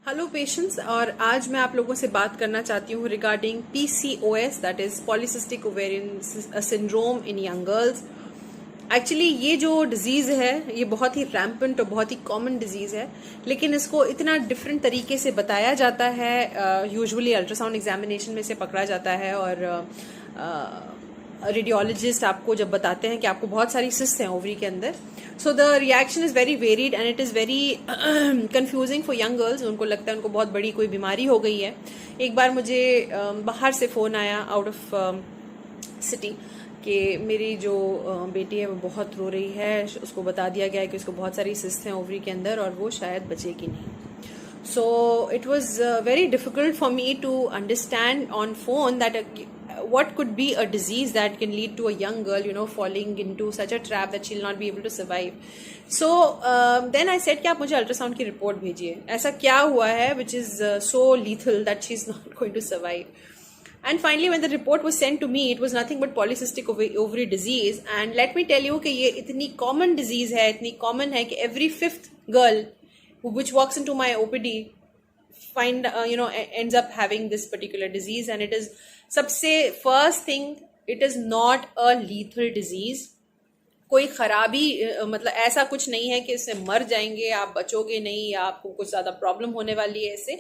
Hello patients, और आज मैं आप लोगों से बात करना चाहती हूँ regarding PCOS, that is polycystic ovarian syndrome in young girls. Actually ये जो डिजीज़ है ये बहुत ही रैम्पेंट और बहुत ही कॉमन डिजीज़ है, लेकिन इसको इतना डिफरेंट तरीके से बताया जाता है। यूजुअली अल्ट्रासाउंड एग्जामिनेशन में से पकड़ा जाता है और रेडियोलॉजिस्ट आपको जब बताते हैं कि आपको बहुत सारी सिस्ट हैं ओवरी के अंदर, so the reaction is very varied and it is very confusing for young girls. उनको लगता है उनको बहुत बड़ी कोई बीमारी हो गई है। एक बार मुझे बाहर से फ़ोन आया आउट ऑफ सिटी कि मेरी जो बेटी है वो बहुत रो रही है, उसको बता दिया गया है कि उसको बहुत सारी सिस्ट हैं ओवरी के अंदर और वो शायद बचेगी नहीं। So it was very difficult for me to understand on phone that what could be a disease that can lead to a young girl, falling into such a trap that she'll not be able to survive. So then I said कि आप मुझे ultrasound की report भेजिए, ऐसा क्या हुआ है which is so lethal that she's not going to survive. And finally when the report was sent to me, it was nothing but polycystic ovary disease. And let me tell you कि ये इतनी common disease है, इतनी common है कि every fifth girl which walks into my OPD ends up having this particular disease. And it is सबसे first thing, it is not a lethal disease. कोई खराबी मतलब ऐसा कुछ नहीं है कि इससे मर जाएंगे, आप बचोगे नहीं या आपको कुछ ज़्यादा प्रॉब्लम होने वाली है इससे।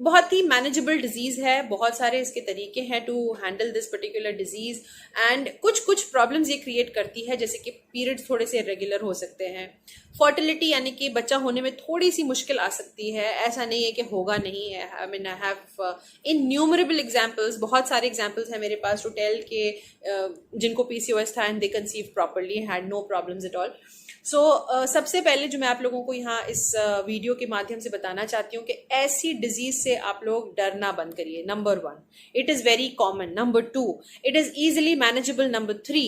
बहुत ही मैनेजेबल डिजीज़ है, बहुत सारे इसके तरीके हैं to handle this particular disease. And कुछ कुछ प्रॉब्लम्स ये क्रिएट करती है, जैसे कि पीरियड्स थोड़े से इरेगुलर हो सकते हैं, फर्टिलिटी यानी कि बच्चा होने में थोड़ी सी मुश्किल आ सकती है। ऐसा नहीं है कि होगा नहीं है। I mean I have innumerable examples, बहुत सारे एग्जाम्पल्स हैं मेरे पास टू टेल के जिनको PCOS था and they conceive properly, had no problems at all. So सबसे पहले जो मैं आप लोगों को यहाँ इस वीडियो के माध्यम से बताना चाहती हूँ कि ऐसी डिजीज से आप लोग डरना बंद करिए। Number 1, it is very common. Number 2, it is easily manageable. Number 3,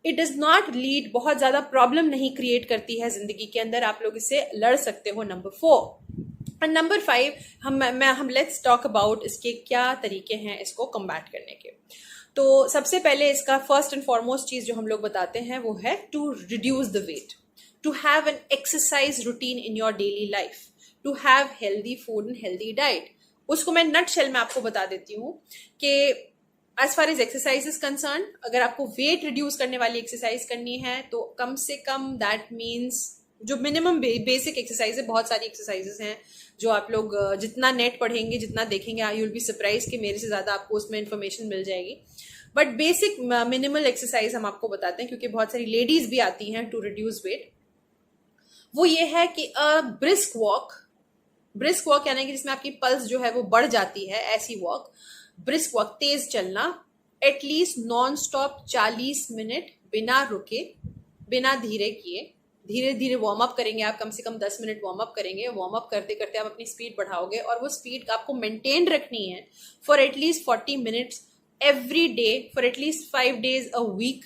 it does not lead, बहुत ज़्यादा प्रॉब्लम नहीं क्रिएट करती है जिंदगी के अंदर, आप लोग इससे लड़ सकते हो। नंबर 4 एंड नंबर 5, हम लेट्स टॉक अबाउट इसके क्या तरीके हैं इसको कम्बैट करने के। तो सबसे पहले इसका फर्स्ट एंड फॉरमोस्ट चीज़ जो हम लोग बताते हैं वो है to reduce the weight, to have an exercise routine in your daily life, to have healthy food and healthy diet. उसको मैं नट शेल में आपको बता देती हूँ कि as far as exercise is concerned, अगर आपको वेट रिड्यूस करने वाली एक्सरसाइज करनी है तो कम से कम दैट मीन्स जो मिनिमम बेसिक एक्सरसाइज है, बहुत सारी एक्सरसाइजेस हैं जो आप लोग जितना नेट पढ़ेंगे, जितना देखेंगे, यू विल बी सरप्राइज कि मेरे से ज़्यादा आपको उसमें इन्फॉर्मेशन मिल जाएगी। बट बेसिक मिनिमल एक्सरसाइज हम आपको बताते हैं क्योंकि बहुत सारी लेडीज भी आती हैं टू रिड्यूस वेट। वो ये है कि ब्रिस्क वॉक यानी कि जिसमें आपकी पल्स जो है वो बढ़ जाती है, ऐसी वॉक, ब्रिस्क वॉक, तेज चलना, एटलीस्ट नॉन स्टॉप 40 मिनट बिना रुके, बिना धीरे किए। धीरे धीरे वार्म अप करेंगे आप, कम से कम 10 मिनट वार्म अप करेंगे। वार्म अप करते करते आप अपनी स्पीड बढ़ाओगे और वो स्पीड आपको मेंटेन रखनी है for at least 40 minutes every day for at least 5 days a week.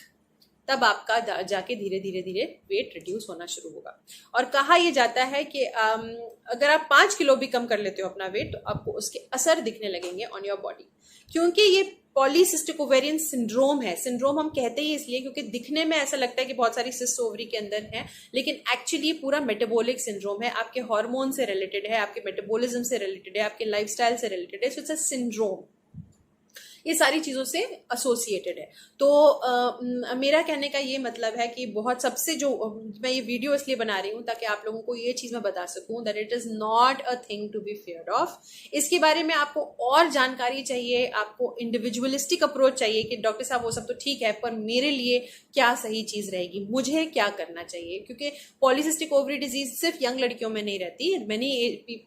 तब आपका जाके धीरे धीरे धीरे वेट रिड्यूस होना शुरू होगा। और कहा यह जाता है कि अगर आप 5 किलो भी कम कर लेते हो अपना वेट तो आपको उसके असर दिखने लगेंगे ऑन योर बॉडी, क्योंकि ये पॉलीसिस्टिक ओवेरियन सिंड्रोम है। सिंड्रोम हम कहते ही इसलिए क्योंकि दिखने में ऐसा लगता है कि बहुत सारी सिस्ट ओवरी के अंदर है, लेकिन एक्चुअली पूरा मेटाबॉलिक सिंड्रोम है, आपके हार्मोन से रिलेटेड है, आपके मेटाबॉलिज्म से रिलेटेड है, आपके लाइफस्टाइल से रिलेटेड है। सो इट्स अ सिंड्रोम, ये सारी चीज़ों से एसोसिएटेड है। तो मेरा कहने का ये मतलब है कि बहुत सबसे जो मैं ये वीडियो इसलिए बना रही हूँ ताकि आप लोगों को ये चीज़ मैं बता सकूँ that it is not a thing to be feared of. इसके बारे में आपको और जानकारी चाहिए, आपको इंडिविजुअलिस्टिक अप्रोच चाहिए कि डॉक्टर साहब वो सब तो ठीक है पर मेरे लिए क्या सही चीज़ रहेगी, मुझे क्या करना चाहिए। क्योंकि पॉलीसिस्टिक ओवरी डिजीज सिर्फ यंग लड़कियों में नहीं रहती, many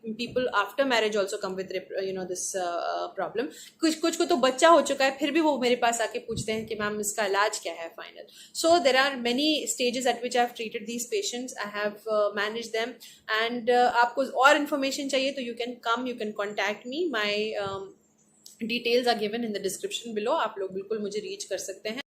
people after marriage also come with this problem. कुछ को तो बच्चा हो चुका है फिर भी वो मेरे पास आके पूछते हैं कि मैम इसका इलाज क्या है final. So there are many stages at which I have treated these patients, I have manage them. And आपको और इन्फॉर्मेशन चाहिए तो you can contact me, my details are given in the description below. आप लोग बिल्कुल मुझे reach कर सकते हैं।